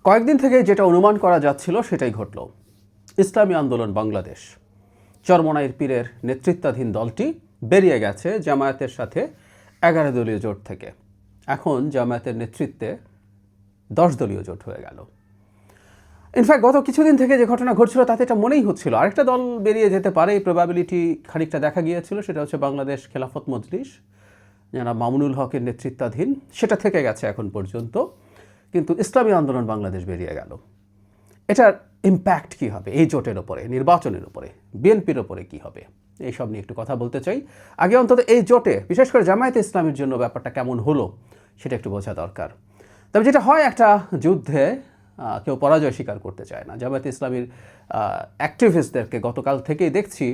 কয়েকদিন থেকে যেটা অনুমান করা যাচ্ছিল সেটাই ঘটল। ইসলামী আন্দোলন বাংলাদেশ চরমনাইর পীরের নেতৃত্বাধীন দলটি বেরিয়ে গেছে জামায়াতের সাথে 11 দলীয় জোট থেকে। এখন জামায়াতের নেতৃত্বে 10 দলীয় জোট হয়ে গেল। ইনফ্যাক্ট গত কিছুদিন থেকে যে ঘটনা ঘটছিল তাতে এটা মনেই হচ্ছিল আরেকটা দল বেরিয়ে যেতে পারে, এই প্রবাবিলিটি খানিকটা দেখা গিয়েছিল। সেটা হচ্ছে বাংলাদেশ খেলাফত মজলিস, যারা মামুনুল হকের নেতৃত্বাধীন, সেটা থেকে গেছে এখন পর্যন্ত। কিন্তু ইসলামী আন্দোলন বাংলাদেশ বেরিয়ে গেল। এটার ইম্প্যাক্ট কী হবে এই জোটের ওপরে, নির্বাচনের ওপরে, বিএনপির ওপরে কী হবে, এইসব নিয়ে একটু কথা বলতে চাই। আগে অন্তত এই জোটে বিশেষ করে জামায়াতে ইসলামের জন্য ব্যাপারটা কেমন হলো সেটা একটু বোঝা দরকার। তবে যেটা হয়, একটা যুদ্ধে কেউ পরাজয় স্বীকার করতে চায় না। জামায়াতে ইসলামীর অ্যাক্টিভিস্টদেরকে গতকাল থেকেই দেখছি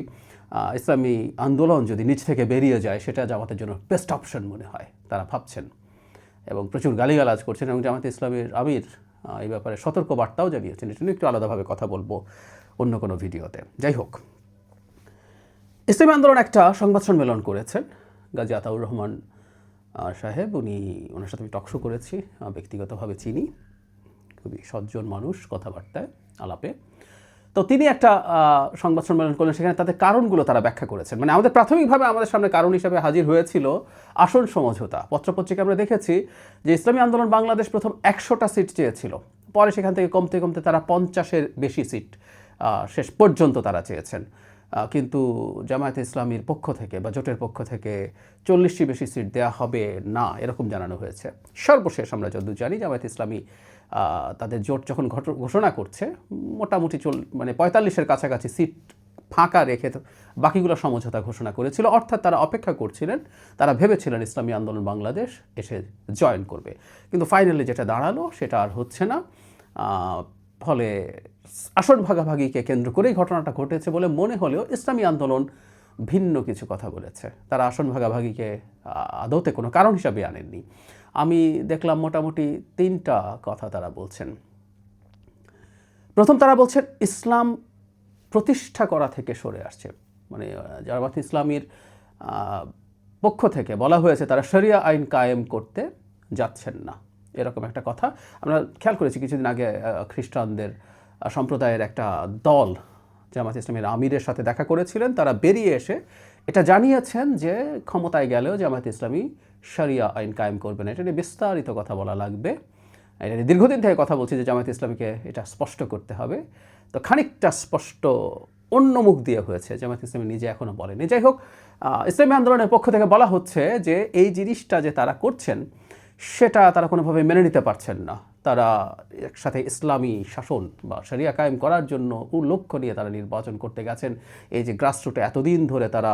ইসলামী আন্দোলন যদি নিচ থেকে বেরিয়ে যায় সেটা জামাতের জন্য বেস্ট অপশন মনে হয়, তারা ভাবছেন এবং প্রচুর গালিগালাজ করছেন। এবং জামায়াতে ইসলামীর আমির এই ব্যাপারে সতর্ক বার্তাও জানিয়েছেন। এটা নিয়ে একটু আলাদাভাবে কথা বলবো অন্য কোনো ভিডিওতে। যাই হোক, ইসলামী আন্দোলন একটা সংবাদ সম্মেলন করেছেন। গাজী আতাউর রহমান সাহেব, ওনার সাথে আমি টকশো করেছি, ব্যক্তিগতভাবে চিনি, খুবই সজ্জন মানুষ কথাবার্তায় আলাপে। তো তিনি একটা সংবাদ সম্মেলন করলেন, সেখানে তাদের কারণগুলো তারা ব্যাখ্যা করেছেন। মানে আমাদের প্রাথমিকভাবে আমাদের সামনে কারণ হিসাবে হাজির হয়েছিল আসন সমঝোতা। পত্রপত্রিকা আমরা দেখেছি যে ইসলামী আন্দোলন বাংলাদেশ প্রথম 100টা সিট চেয়েছিল, পরে সেখান থেকে কমতে কমতে তারা 50-এর বেশি সিট শেষ পর্যন্ত তারা চেয়েছেন। কিন্তু জামায়াতে ইসলামীর পক্ষ থেকে বা জোটের পক্ষ থেকে 40টি বেশি সিট দেওয়া হবে না, এরকম জানানো হয়েছে। সর্বশেষ আমরা যতদূর জানি জামায়াতে ইসলামী তাদের জোট যখন ঘোষণা করছে মোটামুটি 45-এর কাছাকাছি সিট ফাঁকা রেখে বাকিগুলো সমঝোতা ঘোষণা করেছিল। অর্থাৎ তারা অপেক্ষা করছিলেন, তারা ভেবেছিলেন ইসলামী আন্দোলন বাংলাদেশ এসে জয়েন করবে। কিন্তু ফাইনালি যেটা দাঁড়ালো সেটা আর হচ্ছে না। ফলে আসন ভাগাভাগিকে কেন্দ্র করেই ঘটনাটা ঘটেছে বলে মনে হলেও ইসলামী আন্দোলন ভিন্ন কিছু কথা বলেছে। তারা আসন ভাগাভাগিকে আদৌতে কোনো কারণ হিসাবে আনেননি। আমি দেখলাম মোটামুটি 3টা কথা তারা বলছেন। প্রথম, তারা বলছেন ইসলাম প্রতিষ্ঠা করা থেকে সরে আসছে। মানে জামায়াত ইসলামীর পক্ষ থেকে বলা হয়েছে তারা শরিয়া আইন কায়েম করতে যাচ্ছেন না, এরকম একটা কথা আমরা খেয়াল করেছি। কিছুদিন আগে খ্রিস্টানদের সম্প্রদায়ের একটা দল জামায়াত ইসলামীর আমিরের সাথে দেখা করেছিলেন। তারা বেরিয়ে এসে এটা জানিয়েছেন যে ক্ষমতায় গেলেও জামায়াত ইসলামী শরিয়া আইন কায়েম করবে না। এটা নিয়ে বিস্তারিত কথা বলা লাগবে। এটা নিয়ে দীর্ঘদিন থেকে কথা বলছি যে জামায়াত ইসলামীকে এটা স্পষ্ট করতে হবে। তো খানিকটা স্পষ্ট অন্য মুখ দিয়ে হয়েছে, জামায়াত ইসলামী নিজে এখনও বলেনি। যাই হোক, ইসলামী আন্দোলনের পক্ষ থেকে বলা হচ্ছে যে এই জিনিসটা যে তারা করছেন সেটা তারা কোনোভাবে মেনে নিতে পারছেন না। তারা একসাথে ইসলামী শাসন বা শরিয়া কায়েম করার জন্য লক্ষ্য নিয়ে তারা নির্বাচন করতে গেছেন। এই যে গ্রাসরুটে এতদিন ধরে তারা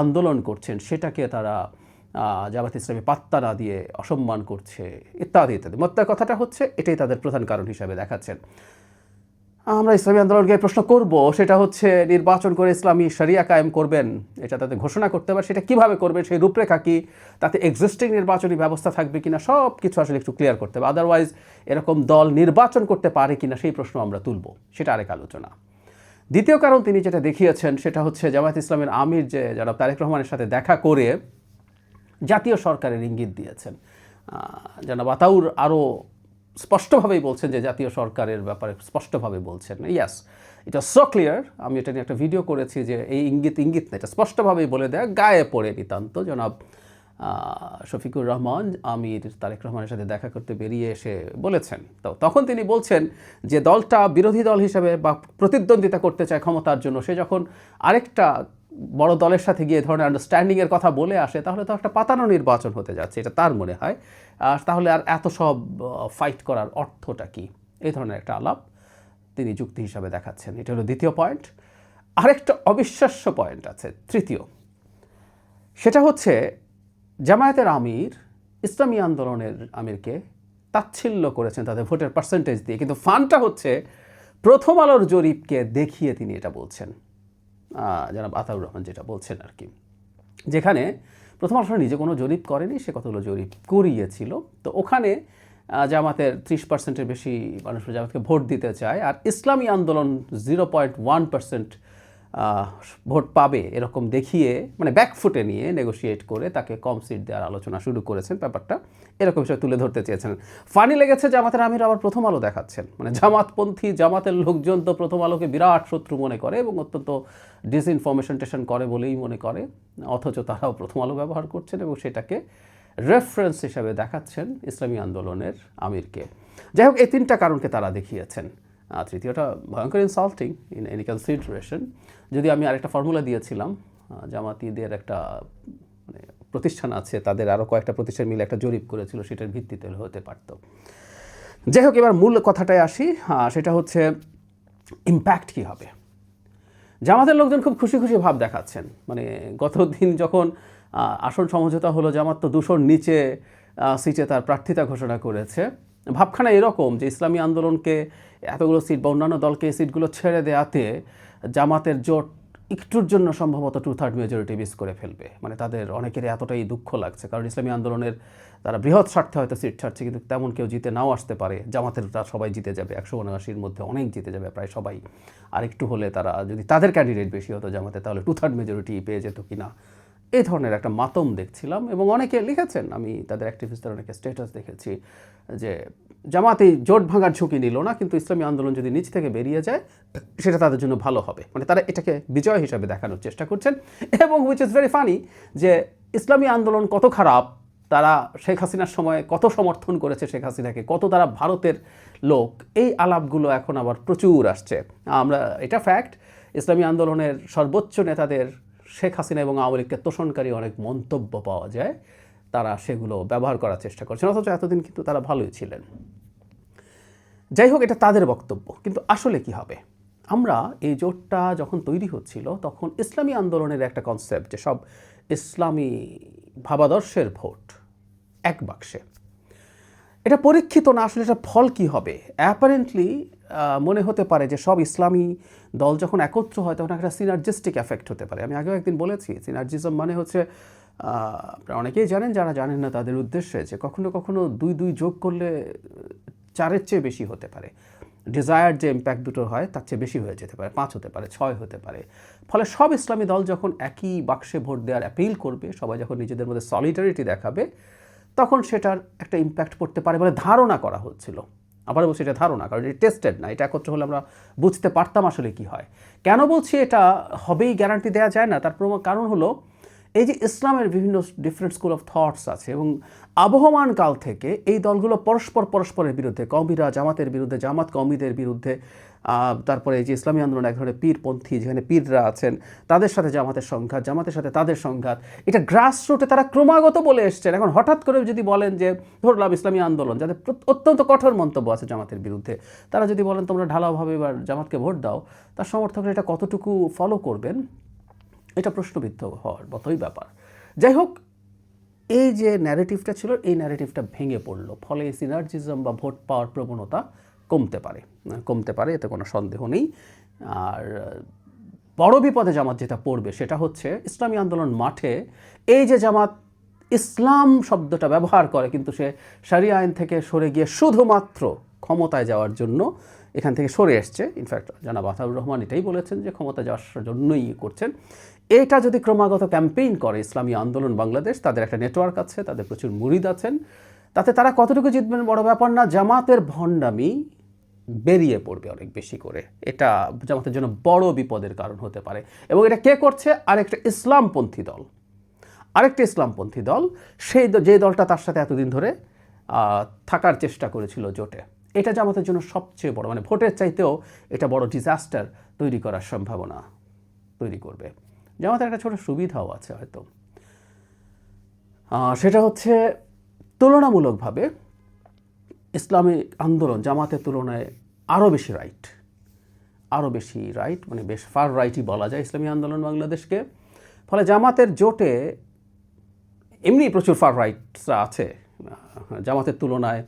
আন্দোলন করছেন সেটাকে তারা জামায়াত ইসলামী পাত্তা না দিয়ে অসম্মান করছে ইত্যাদি ইত্যাদি। মোদ্দা কথাটা হচ্ছে এটাই তাদের প্রধান কারণ হিসাবে দেখাচ্ছেন। আমরা ইসলামী আন্দোলনকে প্রশ্ন করব, সেটা হচ্ছে নির্বাচন করে ইসলামী শরিয়া কায়েম করবেন, এটা তাদের ঘোষণা করতে হবে। সেটা কিভাবে করবেন, সেই রূপরেখা কি, তাতে এক্সিস্টিং নির্বাচনী ব্যবস্থা থাকবে কিনা, সব কিছু আসলে একটু ক্লিয়ার করতে হবে। আদারওয়াইজ এরকম দল নির্বাচন করতে পারে কিনা সেই প্রশ্ন আমরা তুলব, সেটা আরেক আলোচনা। দ্বিতীয় কারণ তিনি যেটা দেখিয়েছেন সেটা হচ্ছে জামায়াত ইসলামের আমির যে জনাব তারেক রহমানের সাথে দেখা করে জাতীয় সরকারের ইঙ্গিত দিয়েছেন। জনাব আতাউর আরও স্পষ্টভাবেই বলছেন যে জাতীয় সরকারের ব্যাপারে স্পষ্টভাবে বলছেন। ইয়াস, এটা সো ক্লিয়ার। আমি এটা নিয়ে একটা ভিডিও করেছি যে এই ইঙ্গিত না, এটা স্পষ্টভাবেই বলে দেয়, গায়ে পড়ে নিতান্ত। জনাব শফিকুর রহমান আমির তারেক রহমানের সাথে দেখা করতে বেরিয়ে এসে বলেছেন। তো তখন তিনি বলছেন যে দলটা বিরোধী দল হিসেবে বা প্রতিদ্বন্দ্বিতা করতে চায় ক্ষমতার জন্য, সে যখন আরেকটা বড় দলের সাথে গিয়ে ধরনের আন্ডারস্ট্যান্ডিংয়ের কথা বলে আসে তাহলে তো একটা পাতানো নির্বাচন হতে যাচ্ছে, এটা তার মনে হয়। তাহলে আর এত সব ফাইট করার অর্থটা কি, এই ধরনের একটা আলাপ তিনি যুক্তি হিসাবে দেখাচ্ছেন। এটা হলো দ্বিতীয় পয়েন্ট। আরেকটা অবিশ্বাস্য পয়েন্ট আছে, তৃতীয়। সেটা হচ্ছে জামায়াতের আমির ইসলামী আন্দোলনের আমিরকে তাচ্ছিল্য করেছেন তাদের ভোটের পার্সেন্টেজ দিয়ে, কিন্তু ফানটা হচ্ছে প্রথম আলোর জরিপকে দেখিয়ে তিনি এটা বলছেন। জনাব আতাউর রহমান যেটা বলছেন আর কি, যেখানে প্রথম আলো নিজে কোনো জরিপ করেনি, সে কতগুলো জরিপ করিয়েছিল। তো ওখানে জামাতের 30%-এর বেশি মানুষ জামাতকে ভোট দিতে চায়, আর ইসলামী আন্দোলন 0.1% ভোট পাবে এরকম দেখিয়ে মানে ব্যাকফুটে নিয়ে নেগোশিয়েট করে তাকে কম সিট দেওয়ার আলোচনা শুরু করেছেন। ব্যাপারটা এরকম বিষয় তুলে ধরতে চেয়েছেন। ফানি লেগেছে জামাতের আমির আবার প্রথম আলো দেখাচ্ছেন, মানে জামাতপন্থী জামাতের লোকজন তো প্রথম আলোকে বিরাট শত্রু মনে করে এবং অত্যন্ত ডিসইনফরমেশন করে বলেই মনে করে, অথচ তারাও প্রথম আলো ব্যবহার করছেন এবং সেটাকে রেফারেন্স হিসাবে দেখাচ্ছেন ইসলামী আন্দোলনের আমিরকে। যাই হোক, এই তিনটা কারণকে তারা দেখিয়েছেন। তৃতীয়টা ভয়ঙ্কর ইনসাল্টিং ইন এনি কনসিডারেশন। যদি আমি আরেকটা ফর্মুলা দিয়েছিলাম, জামাতিদের একটা মানে প্রতিষ্ঠান আছে, তাদের আরও কয়েকটা প্রতিষ্ঠান মিলে একটা জরিপ করেছিল, সেটার ভিত্তিতে হতে পারত। যাই হোক, এবার মূল কথাটায় আসি, সেটা হচ্ছে ইম্প্যাক্ট কী হবে। জামাতের লোকজন খুব খুশি খুশি ভাব দেখাচ্ছেন, মানে গত দিন যখন আসন সমঝোতা হলো, জামাত তো 200-র নিচে সিটে তার প্রার্থিতা ঘোষণা করেছে। ভাবখানা এরকম যে ইসলামী আন্দোলনকে এতগুলো সিট বা অন্যান্য দলকে এই সিটগুলো ছেড়ে দেওয়াতে জামাতের জোট একটুর জন্য সম্ভবত 2/3 মেজরিটি মিস করে ফেলবে। মানে তাদের অনেকের এতটাই দুঃখ লাগছে, কারণ ইসলামী আন্দোলনের তারা বৃহৎ স্বার্থে হয়তো সিট ছাড়ছে, কিন্তু তেমন কেউ জিতে নাও আসতে পারে। জামাতের তারা সবাই জিতে যাবে, 179-র মধ্যে অনেক জিতে যাবে, প্রায় সবাই। আর একটু হলে তারা, যদি তাদের ক্যান্ডিডেট বেশি হতো জামাতে, তাহলে 2/3 মেজরিটি পেয়ে যেত কিনা, এই ধরনের একটা মাতম দেখছিলাম। এবং অনেকে লিখেছেন, আমি তাদের অ্যাক্টিভিস্টদের অনেকে স্ট্যাটাস দেখেছি যে জামাত এই জোট ভাঙার ঝুঁকি নিল না, কিন্তু ইসলামী আন্দোলন যদি নিচ থেকে বেরিয়ে যায় সেটা তাদের জন্য ভালো হবে। মানে তারা এটাকে বিজয় হিসাবে দেখানোর চেষ্টা করছেন। এবং হুইচ ইজ ভেরি ফানি যে ইসলামী আন্দোলন কত খারাপ, তারা শেখ হাসিনার সময় কত সমর্থন করেছে শেখ হাসিনাকে, কত তারা ভারতের লোক, এই আলাপগুলো এখন আবার প্রচুর আসছে। আমরা, এটা ফ্যাক্ট, ইসলামী আন্দোলনের সর্বোচ্চ নেতাদের শেখ হাসিনা এবং আওয়ামী লীগকে তোষণকারী অনেক মন্তব্য পাওয়া যায়, তারা সেগুলো ব্যবহার করার চেষ্টা করছেন, অথচ এতদিন কিন্তু তারা ভালোই ছিলেন। যাই হোক, এটা তাদের বক্তব্য, কিন্তু আসলে কি হবে? আমরা এই জোটটা যখন তৈরি হচ্ছিল তখন ইসলামী আন্দোলনের একটা কনসেপ্ট যে সব ইসলামী ভাবাদর্শের ভোট এক বাক্সে, এটা পরীক্ষিত না। আসলে এটা ফল কি হবে? অ্যাপারেন্টলি মনে হতে পারে যে সব ইসলামী দল যখন একত্র হয় তখন একটা সিনার্জিস্টিক এফেক্ট হতে পারে। আমি আগেও একদিন বলেছি, সিনার্জিজম মানে হচ্ছে, আপনারা অনেকেই জানেন, যারা জানেন না তাদের উদ্দেশ্যে, যে কখনো কখনো 2-2 যোগ করলে 4-এর চেয়ে বেশি হতে পারে। ডিজায়ার যে ইম্প্যাক্ট দুটো হয় তার চেয়ে বেশি হয়ে যেতে পারে, 5 হতে পারে, 6 হতে পারে। ফলে সব ইসলামী দল যখন একই বাক্সে ভোট দেওয়ার অ্যাপিল করবে, সবাই যখন নিজেদের মধ্যে সলিডারিটি দেখাবে, তখন সেটার একটা ইম্প্যাক্ট পড়তে পারে বলে ধারণা করা হচ্ছিল। আবার বলছি এটা ধারণা, কারণ এটা টেস্টেড না। এটা একত্র হলে আমরা বুঝতে পারতাম আসলে কি হয়। কেন বলছি এটা হবেই গ্যারান্টি দেওয়া যায় না, তার কারণ হলো এই যে ইসলামের বিভিন্ন ডিফারেন্ট স্কুল অফ থটস আছে, এবং আবহমান কাল থেকে এই দলগুলো পরস্পরের বিরুদ্ধে, কওমিরা জামাতের বিরুদ্ধে, জামাত কওমিদের বিরুদ্ধে, তারপরে এই যে ইসলামী আন্দোলন এক ধরনের পীরপন্থী, যেখানে পীররা আছেন, তাদের সাথে জামাতের সংঘাত, জামাতের সাথে তাদের সংঘাত, এটা গ্রাসরুটে তারা ক্রমাগত বলে এসছেন। এখন হঠাৎ করে যদি বলেন যে, ধরলাম ইসলামী আন্দোলন, যাদের অত্যন্ত কঠোর মন্তব্য আছে জামাতের বিরুদ্ধে, তারা যদি বলেন তোমরা ঢালাওভাবে এবার জামাতকে ভোট দাও, তার সমর্থকরা এটা কতটুকু ফলো করবেন, এটা প্রশ্নবিদ্ধ হওয়ার মতোই ব্যাপার। যাই হোক, এই যে ন্যারেটিভটা ছিল, এই ন্যারেটিভটা ভেঙে পড়লো, ফলে সিনার্জিজম বা ভোট পাওয়ার প্রবণতা কমতে পারে, এতে কোনো সন্দেহ নেই। আর বড় বিপদে জামাত যেটা পড়বে সেটা হচ্ছে, ইসলামী আন্দোলন মাঠে এই যে জামাত ইসলাম শব্দটা ব্যবহার করে, কিন্তু সে শরিয়া আইন থেকে সরে গিয়ে শুধুমাত্র ক্ষমতায় যাওয়ার জন্য এখান থেকে সরে এসছে। ইনফ্যাক্ট জনাব আতাউর রহমান এটাই বলেছেন যে ক্ষমতা যাওয়ার জন্যই করছেন। এটা যদি ক্রমাগত ক্যাম্পেইন করে ইসলামী আন্দোলন বাংলাদেশ, তাদের একটা নেটওয়ার্ক আছে, তাদের প্রচুর মুরিদ আছেন, তাতে তারা কতটুকু জিতবেন বড় ব্যাপার না, জামাতের ভণ্ডামি বেরিয়ে পড়বে অনেক বেশি করে। এটা জামাতের জন্য বড় বিপদের কারণ হতে পারে। এবং এটা কে করছে? আরেকটা ইসলামপন্থী দল, সেই যে দলটা তার সাথে এতদিন ধরে থাকার চেষ্টা করেছিল জোটে। এটা জামাতের জন্য সবচেয়ে বড়, মানে ভোটের চাইতেও এটা বড় ডিজাস্টার তৈরি করার সম্ভাবনা তৈরি করবে। জামাতের একটা ছোট সুবিধাও আছে হয়তো, সেটা হচ্ছে তুলনামূলকভাবে ইসলামী আন্দোলন জামাতের তুলনায় আরও বেশি রাইট, মানে বেশ ফার রাইটই বলা যায় ইসলামী আন্দোলন বাংলাদেশকে। ফলে জামাতের জোটে এমনি প্রচুর ফার রাইটসরা আছে, জামাতের তুলনায়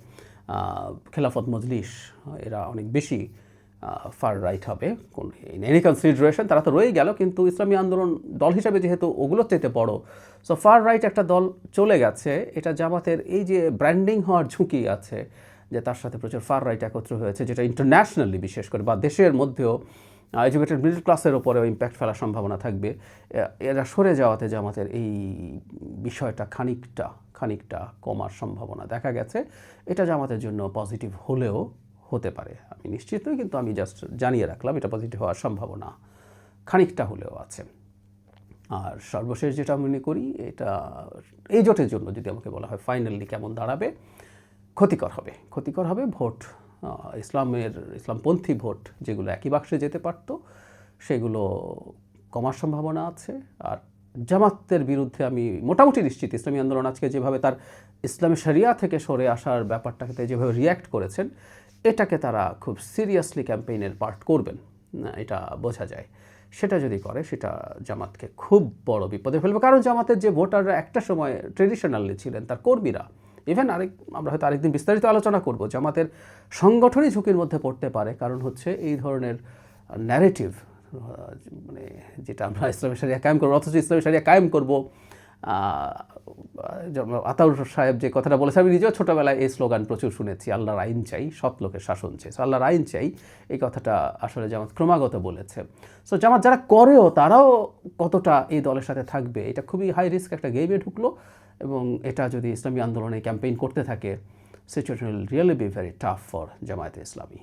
খেলাফত মজলিস এরা অনেক বেশি ফার রাইট হবে কোন এনি কনসিডারেশন। তারা তো রয়ে গেল, কিন্তু ইসলামী আন্দোলন দল হিসাবে যেহেতু ওগুলোর চাইতে বড়, সো ফার রাইট একটা দল চলে গেছে। এটা জামাতের এই যে ব্র্যান্ডিং হওয়ার ঝুঁকি আছে, যে তার সাথে প্রচুর ফার রাইট একত্র হয়েছে, যেটা ইন্টারন্যাশনালি বিশেষ করে বা দেশের মধ্যেও এডুকেটেড মিডল ক্লাসের ওপরেও ইম্প্যাক্ট ফেলার সম্ভাবনা থাকবে। এরা সরে যাওয়াতে জামাতের এই বিষয়টা খানিকটা কমার সম্ভাবনা দেখা গেছে। এটা জামাতের জন্য পজিটিভ হলেও হতে পারে, আমি নিশ্চিত নই, কিন্তু আমি জাস্ট জানিয়ে রাখলাম এটা পজিটিভ হওয়ার সম্ভাবনা খানিকটা হলেও আছে। আর সর্বশেষ যেটা মনে করি, এটা এই জোটের জন্য যদি আমাকে বলা হয় ফাইনালি কেমন দাঁড়াবে, ক্ষতিকর হবে ভোট, ইসলামপন্থী ভোট যেগুলো একই বাক্সে যেতে পারত সেগুলো কমার সম্ভাবনা আছে। আর জামাতের বিরুদ্ধে আমি মোটামুটি নিশ্চিত ইসলামী আন্দোলন আজকে যেভাবে তার ইসলামী শরিয়া থেকে সরে আসার ব্যাপারটাকে যেভাবে রিয়্যাক্ট করেছেন, এটাকে তারা খুব সিরিয়াসলি ক্যাম্পেইনের পার্ট করবেন, এটা বোঝা যায়। সেটা যদি করে সেটা জামাতকে খুব বড় বিপদে ফেলবে। কারণ জামাতের যে ভোটাররা একটা সময় ট্রেডিশনালি ছিলেন, তার কর্মীরা, ইভেন আমরা হয়তো আরেকদিন বিস্তারিত আলোচনা করব, জামাতের সংগঠনই ঝুঁকির মধ্যে পড়তে পারে। কারণ হচ্ছে এই ধরনের ন্যারেটিভ, মানে যেটা আমরা ইসলামী শরিয়া কায়েম করবো, অথচ ইসলামী শরিয়া কায়েম করবো, আতাউর সাহেব যে কথাটা বলেছে, আমি নিজেও ছোটোবেলায় এই স্লোগান প্রচুর শুনেছি, আল্লাহর আইন চাই, সৎ লোকের শাসন চাই। আল্লাহর আইন চাই, এই কথাটা আসলে জামাত ক্রমাগত বলেছে। সো জামাত যারা করেও তারাও কতটা এই দলের সাথে থাকবে, এটা খুবই হাই রিস্ক একটা গেমে ঢুকলো। এবং এটা যদি ইসলামী আন্দোলনে ক্যাম্পেইন করতে থাকে, situation will really be very tough for Jamaat-e Islami.